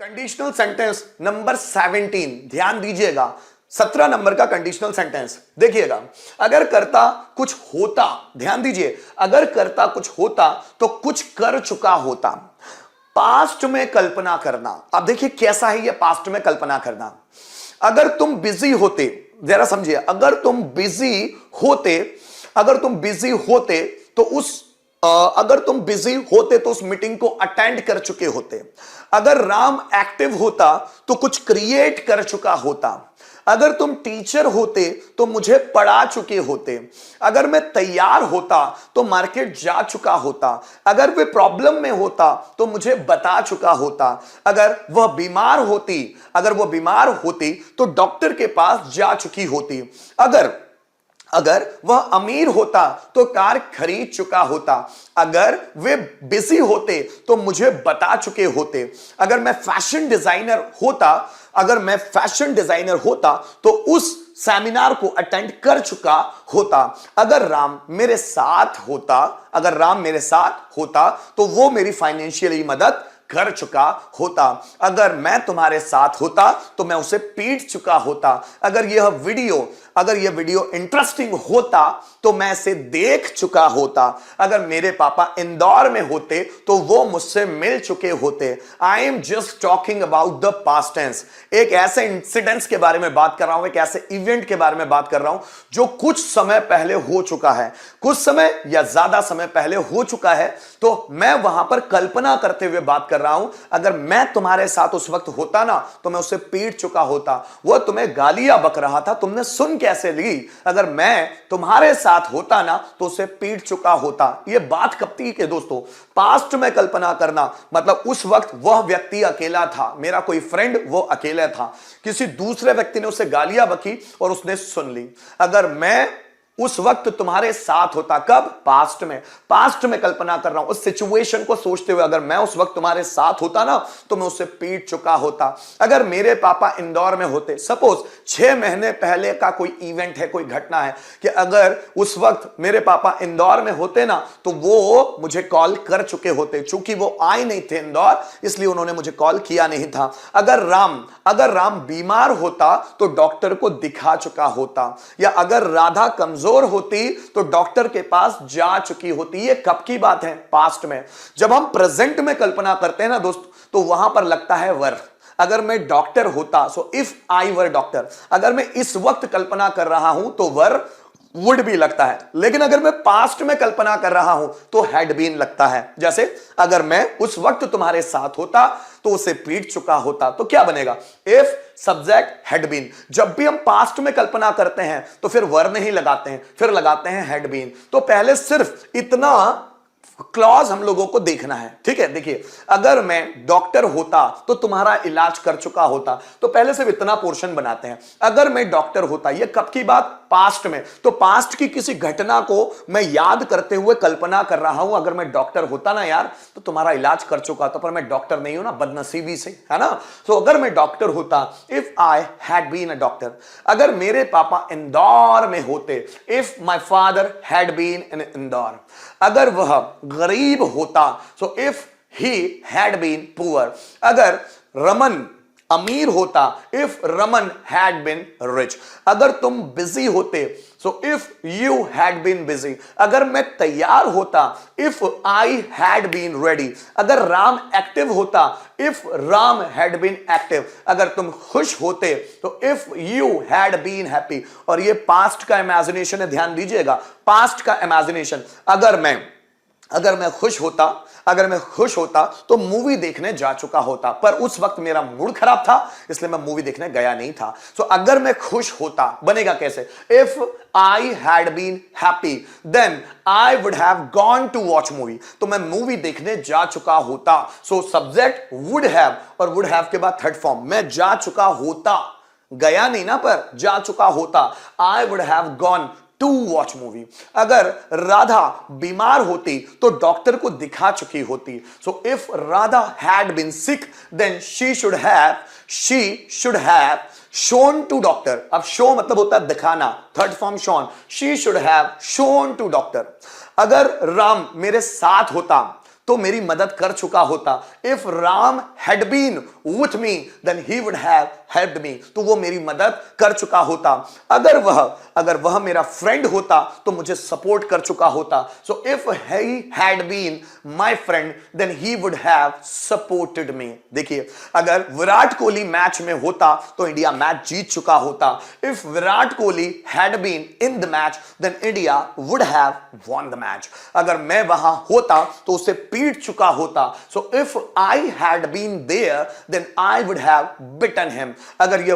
Conditional sentence number 17, ध्यान दीजिएगा। 17 number का कंडीशनल सेंटेंस देखिएगा। अगर कर्ता कुछ होता, ध्यान दीजिए, अगर कर्ता कुछ होता तो कुछ कर चुका होता। पास्ट में कल्पना करना, अब देखिए कैसा है ये पास्ट में कल्पना करना। अगर तुम बिजी होते, जरा समझिए, अगर तुम बिजी होते तो उस मीटिंग को अटेंड कर चुके होते। अगर राम एक्टिव होता तो कुछ क्रिएट कर चुका होता। अगर तुम टीचर होते तो मुझे पढ़ा चुके होते। अगर मैं तैयार होता तो मार्केट जा चुका होता। अगर वे प्रॉब्लम में होता तो मुझे बता चुका होता। अगर वह बीमार होती तो डॉक्टर के पास जा चुकी होती। अगर वह अमीर होता तो कार खरीद चुका होता। अगर वे बिजी होते तो मुझे बता चुके होते। अगर मैं फैशन डिजाइनर होता तो उस सेमिनार को अटेंड कर चुका होता। अगर राम मेरे साथ होता तो वो मेरी फाइनेंशियली मदद कर चुका होता। अगर मैं तुम्हारे साथ होता तो मैं उसे पीट चुका होता। अगर यह वीडियो इंटरेस्टिंग होता तो मैं इसे देख चुका होता। अगर मेरे पापा इंदौर में होते तो वो मुझसे मिल चुके होते। I am just talking about the past tense. एक ऐसे इंसिडेंट्स के बारे में बात कर रहा हूं, एक ऐसे इवेंट के बारे में बात कर रहा हूं जो कुछ समय पहले हो चुका है, कुछ समय या ज्यादा समय पहले हो चुका है। तो मैं वहां पर कल्पना करते हुए बात कर रहा हूं। अगर मैं तुम्हारे साथ उस वक्त होता ना तो मैं उसे पीट चुका होता। वो तुम्हें गालियां बक रहा था, तुमने सुन कैसे ली? अगर मैं तुम्हारे साथ होता ना तो उसे पीट चुका होता। ये बात कब की है दोस्तों? पास्ट में कल्पना करना मतलब उस वक्त वह व्यक्ति अकेला था, मेरा कोई फ्रेंड वो अकेला था, किसी दूसरे व्यक्ति ने उसे गालियां बकी और उसने सुन ली। अगर मैं उस वक्त तुम्हारे साथ होता, कब? पास्ट में कल्पना कर रहा हूं उस सिचुएशन को सोचते हुए। अगर मैं उस वक्त तुम्हारे साथ होता ना तो मैं उसे पीट चुका होता। अगर मेरे पापा इंदौर में होते, सपोज 6 महीने पहले का कोई इवेंट है, कोई घटना है कि अगर उस वक्त मेरे पापा इंदौर में होते ना तो वो मुझे कॉल कर चुके होते। चूंकि वो आए नहीं थे इंदौर इसलिए उन्होंने मुझे कॉल किया नहीं था। अगर राम बीमार होता तो डॉक्टर को दिखा चुका होता। या अगर राधा कमजोर होती तो डॉक्टर के पास जा चुकी होती। ये कब की बात है? पास्ट में। जब हम प्रेजेंट में कल्पना करते हैं ना दोस्त तो वहां पर लगता है वर। अगर मैं डॉक्टर होता, so if I were doctor, अगर मैं इस वक्त कल्पना कर रहा हूं तो वर वुड भी लगता है। लेकिन अगर मैं पास्ट में कल्पना कर रहा हूं तो हैड बीन लगता है। जैसे अगर मैं उस वक्त तुम्हारे साथ होता तो उसे पीट चुका होता। तो क्या बनेगा? If subject had been. जब भी हम पास्ट में कल्पना करते हैं तो फिर वर नहीं लगाते हैं, फिर लगाते हैं हैड बीन। तो पहले सिर्फ इतना क्लॉज हम लोगों को देखना है, ठीक है? देखिए, अगर मैं डॉक्टर होता तो तुम्हारा इलाज कर चुका होता। तो पहले सिर्फ इतना पोर्शन बनाते हैं। अगर मैं डॉक्टर होता, ये कब की बात? पास्ट में। तो पास्ट की किसी घटना को मैं याद करते हुए कल्पना कर रहा हूं। अगर मैं डॉक्टर होता ना यार तो तुम्हारा इलाज कर चुका था, पर मैं डॉक्टर नहीं हूं ना, बदनसीबी से, है ना? तो अगर मैं डॉक्टर होता, if I had been a doctor. अगर मेरे पापा इंदौर में होते, if my father had been in Indore. अगर वह गरीब होता, so if he had been poor. अगर रमन अमीर होता, if Raman had been rich. अगर तुम बिजी होते, so if you had been busy. अगर मैं तैयार होता, if I had been ready. अगर राम एक्टिव होता, if Ram had been active. अगर तुम खुश होते तो if you had been happy. और ये पास्ट का इमेजिनेशन है, ध्यान दीजिएगा, पास्ट का इमेजिनेशन। अगर मैं खुश होता तो मूवी देखने जा चुका होता, पर उस वक्त मेरा मूड खराब था इसलिए मैं मूवी देखने गया नहीं था। सो अगर मैं खुश होता बनेगा कैसे? If I had been happy then I would have gone to watch movie. तो मैं मूवी देखने जा चुका होता। सो सब्जेक्ट वुड हैव, और वुड हैव के बाद थर्ड फॉर्म, मैं जा चुका होता, गया नहीं ना, पर जा चुका होता। I would have gone to watch movie. अगर राधा बीमार होती तो डॉक्टर को दिखा चुकी होती। So if Radha had been sick then she should have shown to doctor. अब शो मतलब होता है दिखाना, third form shown. She should have shown to doctor. अगर राम मेरे साथ होता तो मेरी मदद कर चुका होता। If Ram had been with me then he would have helped me, तो वो मेरी मदद कर चुका होता। अगर वह मेरा फ्रेंड होता तो मुझे सपोर्ट कर चुका होता। So if he had been my friend then he would have supported me. देखिए, अगर विराट कोहली मैच में होता तो इंडिया मैच जीत चुका होता। If Virat Kohli had been in the match then India would have won the match. अगर मैं वहां होता तो उसे पीट चुका होता। So if I had been there then I would have beaten him. अगर यह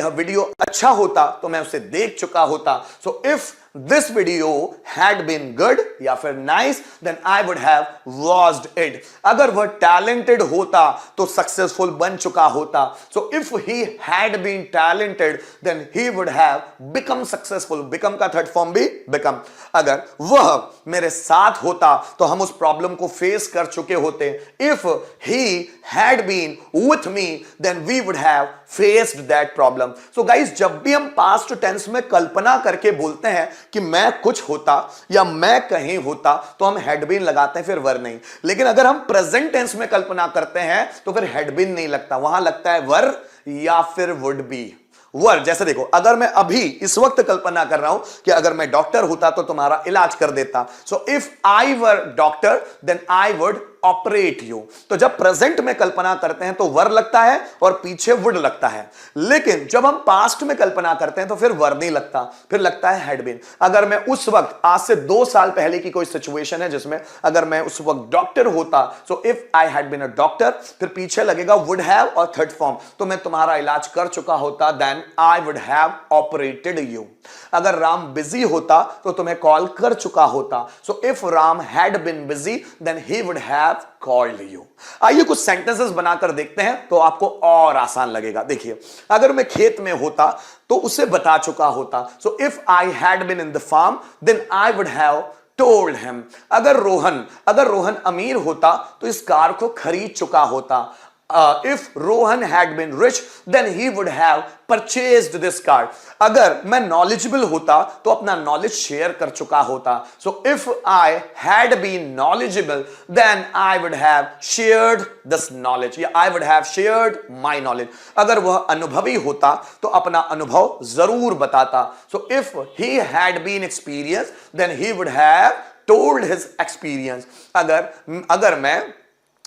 वीडियो अच्छा होता तो मैं उसे देख चुका होता। So if this video had been good या फिर nice then I would have watched it। अगर वह talented होता तो successful बन चुका होता। So if he had been talented then he would have become successful। become का थर्ड फॉर्म भी become। अगर वह मेरे साथ होता तो हम उस प्रॉब्लम को फेस कर चुके होते। If he had been with me then we would have faced that problem। So guys, जब भी हम past tense में कल्पना करके बोलते हैं कि मैं कुछ होता या मैं कहीं होता तो हम हैड बीन लगाते हैं, फिर वर नहीं। लेकिन अगर हम प्रेजेंट टेंस में कल्पना करते हैं तो फिर हैड बीन नहीं लगता, वहां लगता है वर या फिर वुड बी। वर, जैसे देखो, अगर मैं अभी इस वक्त कल्पना कर रहा हूं कि अगर मैं डॉक्टर होता तो तुम्हारा इलाज कर देता। So if I were doctor then I would operate you. तो जब प्रेजेंट में कल्पना करते हैं तो वर लगता है और पीछे वुड लगता है। लेकिन जब हम पास्ट में कल्पना करते हैं तो फिर वर नहीं लगता, फिर लगता है हैड बीन। अगर मैं उस वक्त, आज से 2 साल पहले की कोई सिचुएशन है जिसमें अगर मैं उस वक्त डॉक्टर होता, so if I had been a doctor, फिर पीछे लगेगा वुड हैव और थर्ड फॉर्म, तो मैं तुम्हारा इलाज कर चुका होता, then I would have operated you. अगर राम बिजी होता तो तुम्हें कॉल कर चुका होता। So if Ram had been busy then he would have called you. आइए कुछ सेंटेंसेस बनाकर देखते हैं तो आपको और आसान लगेगा। देखिए, अगर मैं खेत में होता तो उसे बता चुका होता। So if I had been in the farm then I would have told him. अगर रोहन अमीर होता तो इस कार को खरीद चुका होता। If Rohan had been rich, then he would have purchased this car। अगर मैं knowledgeable होता तो अपना knowledge शेयर कर चुका होता। So if I had been knowledgeable, then I would have shared this knowledge या I would have shared my knowledge। अगर वह अनुभवी होता तो अपना अनुभव जरूर बताता। So if he had been experienced, then he would have told his experience।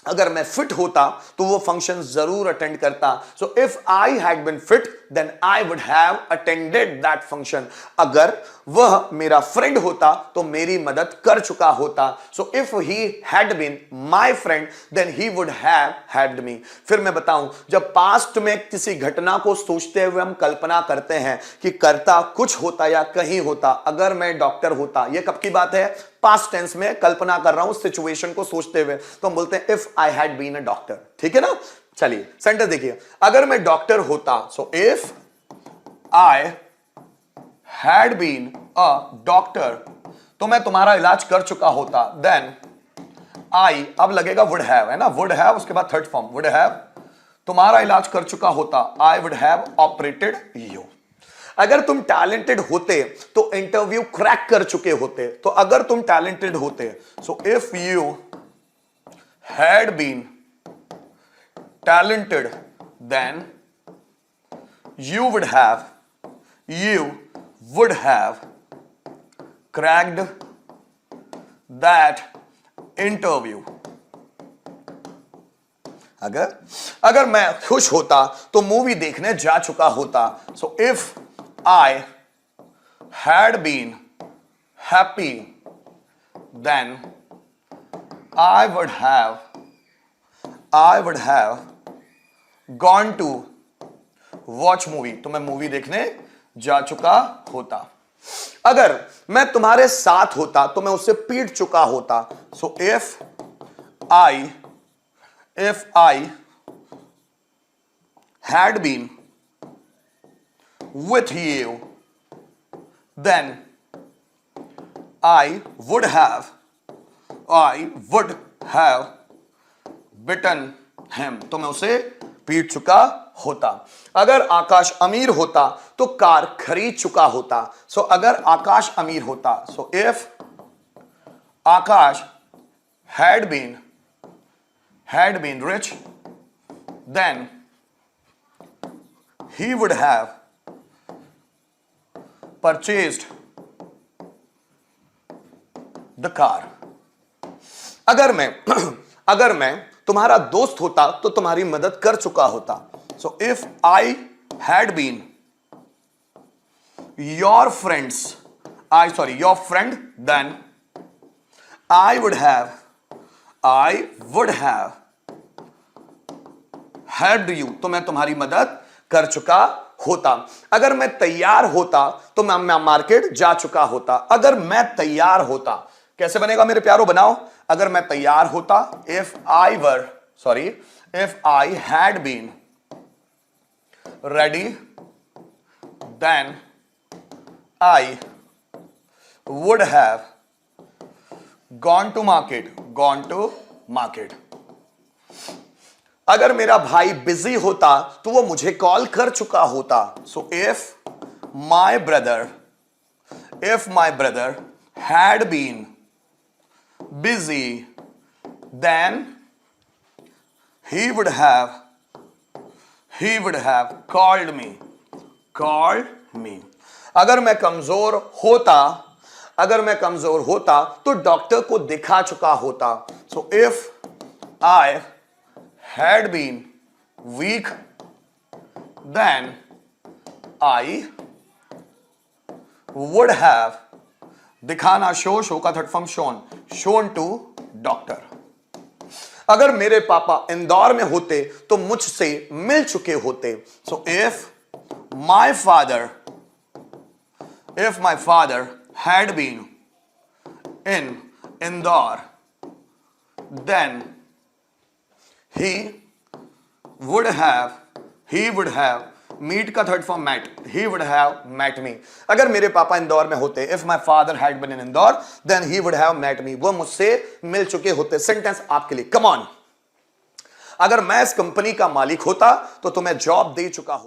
अगर मैं फिट होता तो वो फंक्शन जरूर अटेंड करता। So if I had been fit then I would have attended that function. अगर वह मेरा फ्रेंड होता तो मेरी मदद कर चुका होता। So if he had been my friend then he would have helped me. फिर मैं बताऊं, जब पास्ट में किसी घटना को सोचते हुए हम कल्पना करते हैं कि करता कुछ होता या कहीं होता, अगर मैं डॉक्टर होता, यह कब की बात है? पास्ट टेंस में कल्पना कर रहा हूं सिचुएशन को सोचते हुए, तो हम बोलते हैं if I had been a doctor. ठीक है ना? चलिए सेंटेंस देखिए, अगर मैं डॉक्टर होता, so if I had been a doctor, तो मैं तुम्हारा इलाज कर चुका होता। देन आई, अब लगेगा वुड हैव, है ना, वुड हैव, उसके बाद थर्ड फॉर्म वुड हैव, तुम्हारा इलाज कर चुका होता, I would have operated you. अगर तुम टैलेंटेड होते तो इंटरव्यू क्रैक कर चुके होते। तो अगर तुम टैलेंटेड होते, so if you had been talented then you would have cracked that interview। अगर मैं खुश होता तो मूवी देखने जा चुका होता। So if I had been happy then I would have gone to watch movie, तो मैं मूवी देखने जा चुका होता। अगर मैं तुम्हारे साथ होता तो मैं उससे पीट चुका होता। So if I had been with you then I would have beaten him, तो मैं उसे पीट चुका होता। अगर आकाश अमीर होता तो कार खरीद चुका होता। सो अगर आकाश अमीर होता, so if Akash had been rich, then he would have purchased the car. अगर मैं तुम्हारा दोस्त होता तो तुम्हारी मदद कर चुका होता. So if I had been your friend, then I would have helped you. तो मैं तुम्हारी मदद कर चुका होता. अगर मैं तैयार होता तो मैं मार्केट जा चुका होता. अगर मैं तैयार होता, कैसे बनेगा मेरे प्यारों, बनाओ. अगर मैं तैयार होता, if I had been ready, then I would have gone to market. अगर मेरा भाई बिजी होता तो वो मुझे कॉल कर चुका होता. So if my brother had been busy, then he would have called me. अगर मैं कमजोर होता तो डॉक्टर को दिखा चुका होता. So if I had been weak, then I would have, दिखाना, शो का third form shown to doctor. अगर मेरे पापा इंदौर में होते तो मुझसे मिल चुके होते. So if my father had been in Indore, then he would have meet का third form met. He would have met me. अगर मेरे पापा इंदौर में होते, if my father had been in Indore, then he would have met me. वो मुझसे मिल चुके होते. सेंटेंस आपके लिए, कम ऑन. अगर मैं इस कंपनी का मालिक होता तो तुम्हें जॉब दे चुका होता.